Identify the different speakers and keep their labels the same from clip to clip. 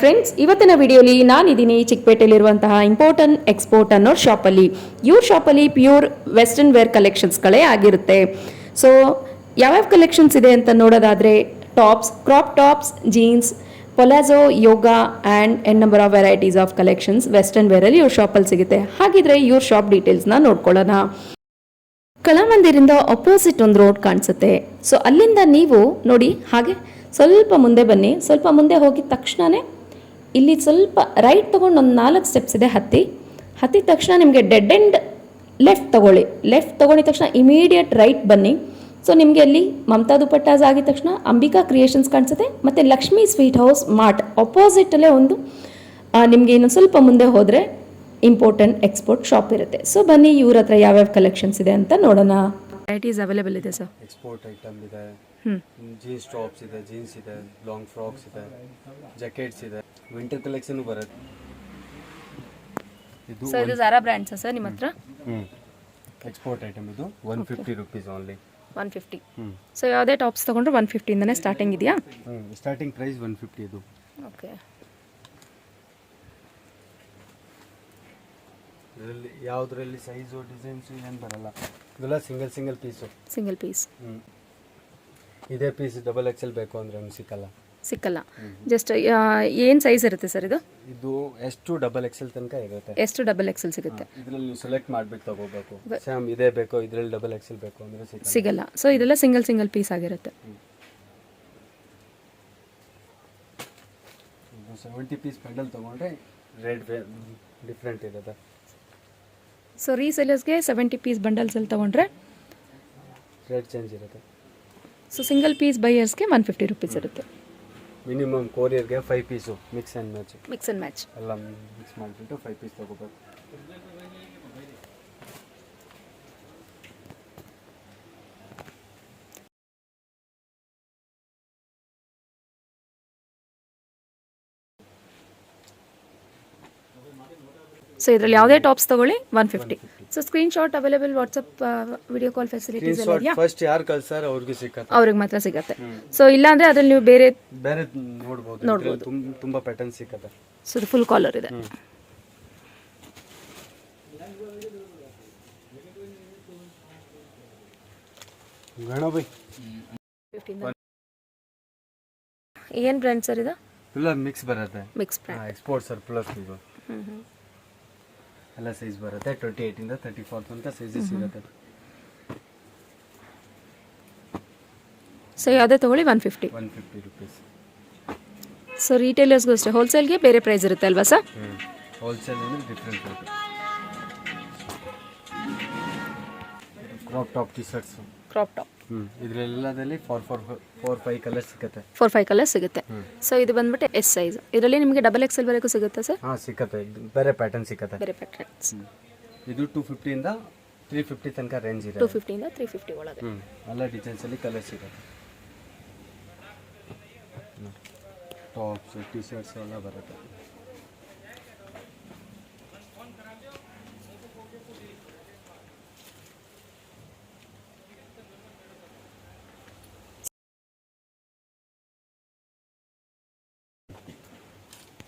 Speaker 1: Friends, ಇವತ್ತಿನ ವಿಡಿಯೋಲಿ ನಾನಿದ್ದೀನಿ ಚಿಕ್ಕಪೇಟೆಯಲ್ಲಿರುವಂತಹ ಇಂಪೋರ್ಟೆಂಟ್ ಎಕ್ಸ್ಪೋರ್ಟ್ ಅನ್ನೋ ಶಾಪಲ್ಲಿ. ಇವ್ರ ಶಾಪಲ್ಲಿ ಪ್ಯೂರ್ ವೆಸ್ಟರ್ನ್ ವೇರ್ ಕಲೆಕ್ಷನ್ಸ್ಗಳೇ ಆಗಿರುತ್ತೆ. ಸೊ ಯಾವ್ಯಾವ ಕಲೆಕ್ಷನ್ಸ್ ಇದೆ ಅಂತ ನೋಡೋದಾದರೆ, tops, crop tops, jeans, palazzo, yoga and n number of varieties of collections western ವೇರಲ್ಲಿ ಇವ್ರ ಶಾಪಲ್ಲಿ ಸಿಗುತ್ತೆ. ಹಾಗಿದ್ರೆ ಇವ್ರ ಶಾಪ್ ಡೀಟೇಲ್ಸ್ನ ನೋಡ್ಕೊಳ್ಳೋಣ. ಕಲಾಮಂದಿರಿಂದ ಅಪೋಸಿಟ್ ಒಂದು ರೋಡ್ ಕಾಣಿಸುತ್ತೆ. ಸೊ ಅಲ್ಲಿಂದ ನೀವು ನೋಡಿ, ಹಾಗೆ ಸ್ವಲ್ಪ ಮುಂದೆ ಬನ್ನಿ. ಸ್ವಲ್ಪ ಮುಂದೆ ಹೋಗಿದ ತಕ್ಷಣವೇ ಇಲ್ಲಿ ಸ್ವಲ್ಪ ರೈಟ್ ತೊಗೊಂಡು ಒಂದು 4 ಸ್ಟೆಪ್ಸ್ ಇದೆ. ಹತ್ತಿದ ತಕ್ಷಣ ನಿಮಗೆ ಡೆಡ್ ಎಂಡ್ ಲೆಫ್ಟ್ ತೊಗೊಳ್ಳಿ. ಲೆಫ್ಟ್ ತೊಗೊಂಡಿದ ತಕ್ಷಣ ಇಮಿಡಿಯೇಟ್ ರೈಟ್ ಬನ್ನಿ. ಸೊ ನಿಮಗೆ ಅಲ್ಲಿ ಮಮತಾ ದುಪಟ್ಟಾಸ್ ಆಗಿದ ತಕ್ಷಣ ಅಂಬಿಕಾ ಕ್ರಿಯೇಷನ್ಸ್ ಕಾಣಿಸುತ್ತೆ. ಮತ್ತು ಲಕ್ಷ್ಮೀ ಸ್ವೀಟ್ ಹೌಸ್ ಮಾರ್ಟ್ ಅಪೋಸಿಟಲ್ಲೇ ಒಂದು ನಿಮಗೆ ಇನ್ನೊಂದು ಸ್ವಲ್ಪ ಮುಂದೆ ಹೋದರೆ ಇಂಪೋರ್ಟೆಂಟ್ ಎಕ್ಸ್ಪೋರ್ಟ್ ಶಾಪ್ ಇರುತ್ತೆ. ಸೊ ಬನ್ನಿ, ಇವ್ರ ಹತ್ರ ಯಾವ್ಯಾವ ಕಲೆಕ್ಷನ್ಸ್ ಇದೆ ಅಂತ ನೋಡೋಣ. ವೆರೈಟೀಸ್ ಅವೈಲೇಬಲ್ ಇದೆ ಸರ್.
Speaker 2: ಎಕ್ಸ್ಪೋರ್ಟ್ ಐಟಮ್ ಇದೆ, ಜೀನ್ಸ್ ಟಾಪ್ಸ್ ಇದೆ, ಜೀನ್ಸ್ ಇದೆ, ಲಾಂಗ್ ಫ್ರಾಕ್ಸ್ ಇದೆ, ಜಾಕೆಟ್ಸ್ ಇದೆ, ವಿಂಟರ್ ಕಲೆಕ್ಷನ್ ಬರುತ್ತೆ.
Speaker 1: ಇದು ಝಾರಾ ಬ್ರ್ಯಾಂಡ್ಸ್ ಸರ್ ನಿಮ್ಮ ಹತ್ರ?
Speaker 2: ಎಕ್ಸ್ಪೋರ್ಟ್ ಐಟಮ್ ಇದು 150 rupees ಓನ್ಲಿ.
Speaker 1: 150. ಸೊ ಯಾವುದೇ ಟಾಪ್ಸ್ ತಗೊಂಡ್ರೆ 150 ಇಂದನೇ ಸ್ಟಾರ್ಟಿಂಗ್ ಇದೆಯಾ?
Speaker 2: ಸ್ಟಾರ್ಟಿಂಗ್ ಪ್ರೈಸ್ 150 ಇದು.
Speaker 1: ಓಕೆ.
Speaker 2: ಇದರಲ್ಲಿ ಯಾವುದರಲ್ಲಿ ಸೈಜು ಡಿಸೈನ್ಸು ಏನು ಬರಲ್ಲ. ಇದೆಲ್ಲ ಸಿಂಗಲ್ ಪೀಸ್. ಇದೇ ಪೀಸ್ ಡಬಲ್ ಎಕ್ಸೆಲ್ ಬೇಕು ಅಂದರೆ ಸಿಕ್ಕಲ್ಲ.
Speaker 1: ಜಸ್ಟ್ ಏನು ಸೈಜ್ ಇರುತ್ತೆ ಸರ್ ಇದು?
Speaker 2: ಇದು ಎಷ್ಟು ಡಬಲ್ ಎಕ್ಸೆಲ್ ತನಕ ಇರುತ್ತೆ.
Speaker 1: ಎಷ್ಟು ಡಬಲ್ ಎಕ್ಸೆಲ್ ಸಿಗುತ್ತೆ?
Speaker 2: ಇದರಲ್ಲಿ ನೀವು ಸೆಲೆಕ್ಟ್ ಮಾಡಿಬಿಟ್ಟು ತಗೋಬೇಕು. ಸೇಮ್ ಇದೇ ಬೇಕು, ಇದರಲ್ಲಿ ಡಬಲ್ ಎಕ್ಸೆಲ್ ಬೇಕು ಅಂದರೆ
Speaker 1: ಸಿಗಲ್ಲ. ಸೊ ಇದೆಲ್ಲ ಸಿಂಗಲ್ ಪೀಸ್ ಆಗಿರುತ್ತೆ.
Speaker 2: 70 ಪೀಸ್ ಬಂಡಲ್ ತೊಗೊಂಡ್ರೆ ರೇಟ್ ಡಿಫ್ರೆಂಟ್ ಇರುತ್ತೆ.
Speaker 1: ಸೊ ರೀಸೇಲರ್ಸ್ಗೆ 70 ಪೀಸ್ ಬಂಡಲ್ಸಲ್ಲಿ ತೊಗೊಂಡ್ರೆ
Speaker 2: ರೇಟ್ ಚೇಂಜ್ ಇರುತ್ತೆ.
Speaker 1: ಸೊ ಸಿಂಗಲ್ ಪೀಸ್ ಬೈಯರ್ಸ್ಗೆ 150 ರೂಪೀಸ್ ಇರುತ್ತೆ.
Speaker 2: ಮಿನಿಮಮ್ ಕೊರಿಯರ್ಗೆ 5 ಪೀಸು ಮಿಕ್ಸ್ ಆ್ಯಂಡ್ ಮ್ಯಾಚ್ ಎಲ್ಲ ಮಿಕ್ಸ್ ಮಾಡಿಬಿಟ್ಟು 5 ಪೀಸ್ ತೊಗೋಬೇಕು.
Speaker 1: ಸೊ ಇದರಲ್ಲಿ ಯಾವುದೇ ಟಾಪ್ಸ್ ತಗೊಳ್ಳಿ 150. So screen shot available, WhatsApp video call facilities ಎಲ್ಲ ಇದೆಯಾ?
Speaker 2: ಫಸ್ಟ್ ಯಾರು ಕಳ್ಸಾರೆ
Speaker 1: ಅವ್ರಿಗೆ ಮಾತ್ರ ಸಿಗುತ್ತೆ. ಸೊ ಇಲ್ಲ ಅಂದ್ರೆ ಅದ್ರಲ್ಲಿ ನೀವು ಬೇರೆ
Speaker 2: ನೋಡ್ಬೋದು. ತುಂಬಾ ಪ್ಯಾಟರ್ನ್ ಸಿಗುತ್ತೆ.
Speaker 1: ಸೊ ಇದು ಫುಲ್ ಕಾಲರ್ ಇದೆ. ಏನ್ ಬ್ರ್ಯಾಂಡ್ ಸರ್ ಇದು?
Speaker 2: ಇಲ್ಲ ಮಿಕ್ಸ್ ಬರುತ್ತೆ.
Speaker 1: Mix brand,
Speaker 2: export sir plus ಇದು. ಎಲ್ಲ ಸೈಜ್ ಬರುತ್ತೆ. 28 ಇಂದ 34 ತನಕ ಸೈಜಸ್ ಇರುತ್ತೆ.
Speaker 1: ಸೊ ಯಾವುದೇ ತಗೊಳ್ಳಿ 150
Speaker 2: ರೂಪೀಸ್.
Speaker 1: ಸೊ ರಿಟೇಲರ್ಸ್ಗೂ ಅಷ್ಟೇ, ಹೋಲ್ಸೇಲ್ಗೆ ಬೇರೆ ಪ್ರೈಸ್ ಇರುತ್ತೆ ಅಲ್ವಾ ಸರ್?
Speaker 2: ಹೋಲ್ಸೇಲ್ ಅಂದ್ರೆ ಡಿಫ್ರೆಂಟ್ ಇರುತ್ತೆ. Crop top T shirts,
Speaker 1: crop top
Speaker 2: ಇದರೆಲ್ಲದಲ್ಲಿ 4-5 ಕಲರ್ಸ್ ಸಿಗುತ್ತೆ.
Speaker 1: 4-5 ಕಲರ್ಸ್ ಸಿಗುತ್ತೆ. ಸೊ ಇದು ಬಂದ್ಬಿಟ್ಟು ಎಸ್ ಸೈಜ್. ಇದರಲ್ಲಿ ನಿಮಗೆ ಡಬಲ್ ಎಕ್ಸೆಲ್ ವರೆಗೂ ಸಿಗುತ್ತೆ ಸರ್?
Speaker 2: ಹಾಂ ಸಿಗುತ್ತೆ. ಬೇರೆ ಪ್ಯಾಟರ್ನ್ ಸಿಗುತ್ತೆ.
Speaker 1: ಬೇರೆ ಪ್ಯಾಟರ್ನ್ಸ್.
Speaker 2: ಇದು 250 ಇಂದ 350 ತನಕ ರೇಂಜ್ ಇದೆ.
Speaker 1: 250 ಇಂದ 350 ಒಳಗೆ
Speaker 2: ಎಲ್ಲ ಡಿಸೈನ್ಸ್ ಅಲ್ಲಿ ಕಲರ್ಸ್ ಸಿಗುತ್ತೆ. ಟಾಪ್ಸ್, ಟಿ ಶರ್ಟ್ಸ್ ಎಲ್ಲ ಬರುತ್ತೆ.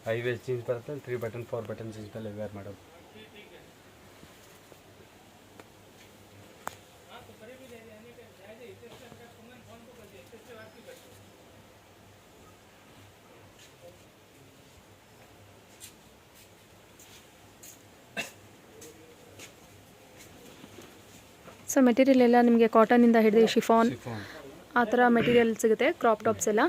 Speaker 2: ಹೈ ವೇಸ್ಟ್ ಜೀನ್ಸ್ ಬರುತ್ತೆ. 3 ಬಟನ್ 4 ಬಟನ್ ಜೀನ್ಸಲ್ಲಿ ವೇರ್ ಮಾಡೋದು.
Speaker 1: ಸೊ ಮೆಟೀರಿಯಲ್ ಎಲ್ಲ ನಿಮಗೆ ಕಾಟನಿಂದ ಹಿಡಿದು ಶಿಫಾನ್ ಆ ಥರ ಮೆಟೀರಿಯಲ್ ಸಿಗುತ್ತೆ. ಕ್ರಾಪ್ ಟಾಪ್ಸ್ ಎಲ್ಲ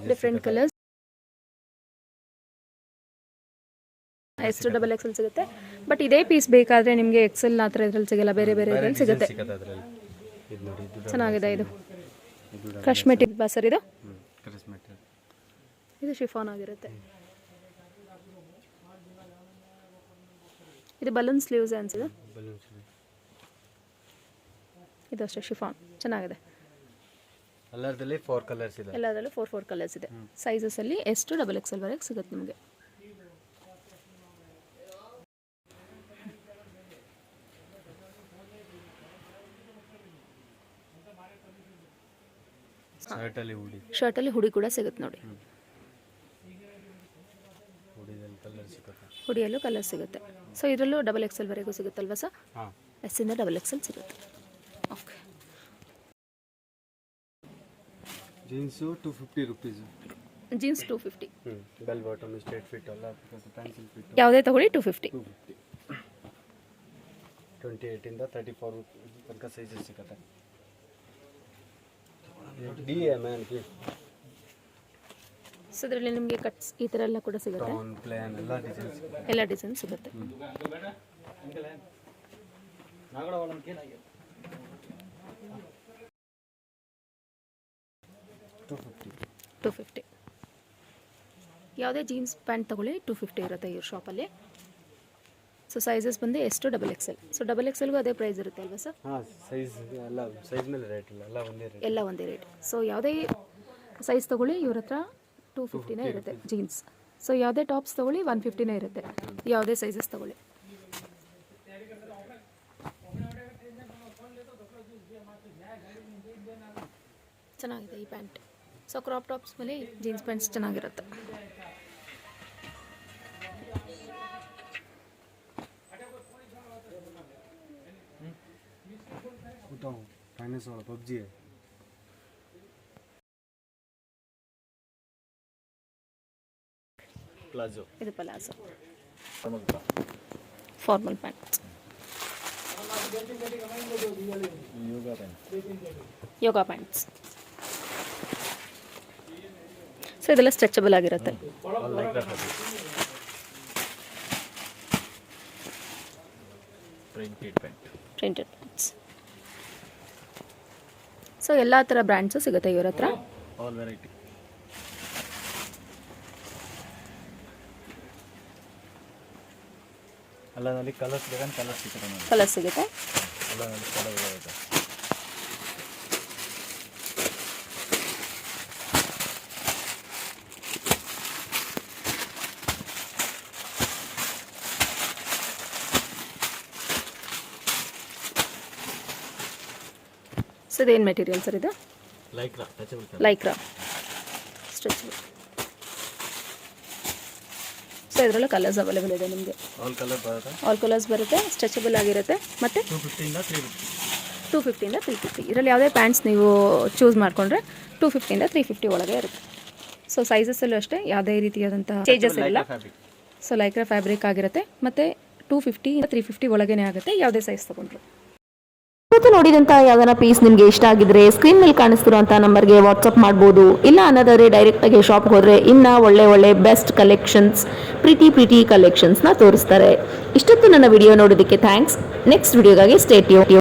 Speaker 1: ಡಿಫ್ರೆಂಟ್ ಕಲರ್ಸ್. ಎಷ್ಟು ಡಬಲ್ ಎಕ್ಸೆಲ್ ಸಿಗುತ್ತೆ. ಬಟ್ ಇದೇ ಪೀಸ್ ಬೇಕಾದರೆ ನಿಮಗೆ ಎಕ್ಸೆಲ್ ಆ ಥರ ಇದ್ರಲ್ಲಿ ಸಿಗಲ್ಲ, ಬೇರೆ ಇದ್ರಲ್ಲಿ ಸಿಗುತ್ತೆ. ಚೆನ್ನಾಗಿದೆ. ಇದು ಕ್ರಶ್ ಮೆಟೀರಿಯಲ್ ಬಾ ಸರ್? ಇದು ಶಿಫಾನ್ ಆಗಿರುತ್ತೆ. ಇದು ಬಲೂನ್ ಸ್ಲೀವ್ಸ್ ಅನ್ಸಿದೆ. ಇದು ಅಷ್ಟೇ ಶಿಫಾನ್, ಚೆನ್ನಾಗಿದೆ.
Speaker 2: ಎಲ್ಲದರಲ್ಲಿ 4 ಕಲರ್ಸ್ ಇದೆ.
Speaker 1: ಎಲ್ಲದರಲ್ಲೂ 4 ಕಲರ್ಸ್ ಇದೆ. ಸೈಜಸ್ ಅಲ್ಲಿ ಎಷ್ಟು ಡಬಲ್ ಎಕ್ಸೆಲ್ ವರೆಗೆ ಸಿಗುತ್ತೆ ನಿಮಗೆ.
Speaker 2: ಶರ್ಟಲ್ಲಿ ಹುಡಿ,
Speaker 1: ಶರ್ಟಲ್ಲಿ ಹುಡಿ ಕೂಡ ಸಿಗುತ್ತೆ ನೋಡಿ.
Speaker 2: ಹುಡಿದಲ್ಲಿ ಕಲರ್ ಸಿಗುತ್ತೆ.
Speaker 1: ಹುಡಿಯಲ್ಲೂ ಕಲರ್ ಸಿಗುತ್ತೆ. ಸೊ ಇದರಲ್ಲೂ XXL ವರೆಗೂ ಸಿಗುತ್ತಲ್ವಾ ಸರ್?
Speaker 2: ಹಾಂ,
Speaker 1: ಎಸ್ ಇಂದ XXL ಸಿಗುತ್ತೆ. Okay.
Speaker 2: Jeans 250 rupees.
Speaker 1: Jeans 250.
Speaker 2: Bell bottom, straight fit ಎಲ್ಲ, ಪೆನ್ಸಿಲ್ ಫಿಟ್
Speaker 1: ಯಾವುದೇ ತಗೊಳ್ಳಿ 250.
Speaker 2: 28 ಇಂದ 34 ತನಕ ಸೈಜಸ್ ಸಿಗುತ್ತೆ. ಡಿ ಎಮ್ ಎನ್ಗೆ
Speaker 1: ಸೊ ಇದರಲ್ಲಿ ನಿಮಗೆ ಕಟ್ಸ್ ಈ ಥರ ಎಲ್ಲ ಕೂಡ ಸಿಗುತ್ತೆ.
Speaker 2: ಟೌನ್ ಪ್ಲೇನ್ ಎಲ್ಲ ಡಿಸೈನ್ಸ್
Speaker 1: ಎಲ್ಲ ಡಿಸೈನ್ ಸಿಗುತ್ತೆ. 250. ಯಾವುದೇ ಜೀನ್ಸ್ ಪ್ಯಾಂಟ್ ತಗೊಳ್ಳಿ 250 ಇರುತ್ತೆ ಇವ್ರ ಶಾಪಲ್ಲಿ. ಸೊ ಸೈಜಸ್ ಬಂದು ಎಷ್ಟು XXL. ಸೊ XXLಗೂ ಅದೇ ಪ್ರೈಸ್ ಇರುತ್ತೆ ಅಲ್ವಾ ಸರ್?
Speaker 2: ಹಾಂ, ಸೈಜ್ ಎಲ್ಲ ಸೈಜ್ ಮೇಲೆ ರೇಟ್ ಇಲ್ಲ, ಎಲ್ಲ ಒಂದೇ ರೇಟ್.
Speaker 1: ಎಲ್ಲ ಒಂದೇ ರೇಟ್. ಸೊ ಯಾವುದೇ ಸೈಜ್ ತೊಗೊಳ್ಳಿ ಇವ್ರ ಹತ್ರ 250ನೇ ಇರುತ್ತೆ ಜೀನ್ಸ್. ಸೊ ಯಾವುದೇ ಟಾಪ್ಸ್ ತೊಗೊಳ್ಳಿ 150ನೇ ಇರುತ್ತೆ, ಯಾವುದೇ ಸೈಜಸ್ ತೊಗೊಳ್ಳಿ. ಚೆನ್ನಾಗಿದೆ ಈ ಪ್ಯಾಂಟ್. ಸೊ ಕ್ರಾಪ್ ಟಾಪ್ಸ್ ಮೇಲೆ ಜೀನ್ಸ್ ಪ್ಯಾಂಟ್ಸ್ ಚೆನ್ನಾಗಿರುತ್ತೆ.
Speaker 2: ಫೈನಾನ್ಸ್ वाला पबजी है. प्लाजो,
Speaker 1: ಇದು palazzo, formal pant, yoga pants. So ಇದೆಲ್ಲ ಸ್ಟ್ರೆಚಬಲ್ ಆಗಿರುತ್ತೆ.
Speaker 2: Printed
Speaker 1: pants. ಸೊ ಎಲ್ಲ ಥರ ಬ್ರ್ಯಾಂಡ್ಸು ಸಿಗುತ್ತೆ ಇವ್ರ ಹತ್ರ.
Speaker 2: All variety. ಅಲ್ಲದಲ್ಲಿ ಕಲರ್ಸ್ ಬೇಕಂತ ಕಲರ್ ಸಿಗುತ್ತೆ ನೋಡಿ.
Speaker 1: ಕಲರ್ ಸಿಗುತ್ತೆ.
Speaker 2: ಅಲ್ಲದಲ್ಲಿ ಕಲರ್ ಇರುತ್ತೆ.
Speaker 1: ಸೊ ಇದೇನು ಮೆಟೀರಿಯಲ್ ಸರ್ ಇದು?
Speaker 2: Lycra,
Speaker 1: Lycra stretchable. ಸೊ ಇದರಲ್ಲೂ ಕಲರ್ಸ್ ಅವೈಲೇಬಲ್ ಇದೆ ನಿಮಗೆ.
Speaker 2: ಆಲ್ ಕಲರ್ ಬರುತ್ತೆ,
Speaker 1: ಆಲ್ ಕಲರ್ಸ್ ಬರುತ್ತೆ, ಸ್ಟ್ರೆಚಬಲ್ ಆಗಿರುತ್ತೆ. ಮತ್ತು
Speaker 2: 250 ಇಂದ 350.
Speaker 1: 250 ಇಂದ 350. ಇದರಲ್ಲಿ ಯಾವುದೇ ಪ್ಯಾಂಟ್ಸ್ ನೀವು ಚೂಸ್ ಮಾಡಿಕೊಂಡ್ರೆ 250 ಇಂದ 350 ಒಳಗೆ ಇರುತ್ತೆ. ಸೊ ಸೈಜಸ್ಸಲ್ಲೂ ಅಷ್ಟೇ ಯಾವುದೇ ರೀತಿಯಾದಂಥ ಚೇಂಜಸ್ ಇಲ್ಲ. ಸೊ ಲೈಕ್ರಾ ಫ್ಯಾಬ್ರಿಕ್ ಆಗಿರುತ್ತೆ. ಮತ್ತು 250 ಇಂದ 350 ಒಳಗೇ ಆಗುತ್ತೆ ಯಾವುದೇ ಸೈಜ್ ತೊಗೊಂಡ್ರು. ಇವತ್ತು ನೋಡಿದಂಥ ಯಾವ್ದಾನ ಪೀಸ್ ನಿಮಗೆ ಇಷ್ಟ ಆಗಿದ್ರೆ ಸ್ಕ್ರೀನ್ ಮೇಲೆ ಕಾಣಿಸ್ತಿರುವಂಥ ನಂಬರ್ಗೆ ವಾಟ್ಸಪ್ ಮಾಡ್ಬೋದು. ಇಲ್ಲ ಅನ್ನೋದಾದ್ರೆ ಡೈರೆಕ್ಟಾಗಿ ಶಾಪ್ಗೆ ಹೋದರೆ ಇನ್ನೂ ಒಳ್ಳೆ ಬೆಸ್ಟ್ ಕಲೆಕ್ಷನ್ಸ್, ಪ್ರಿಟಿ ಕಲೆಕ್ಷನ್ಸ್ನ ತೋರಿಸ್ತಾರೆ. ಇಷ್ಟೊತ್ತು ನನ್ನ ವಿಡಿಯೋ ನೋಡೋದಕ್ಕೆ ಥ್ಯಾಂಕ್ಸ್. ನೆಕ್ಸ್ಟ್ ವಿಡಿಯೋಗಾಗಿ ಸ್ಟೇ ಟ್ಯೂನ್.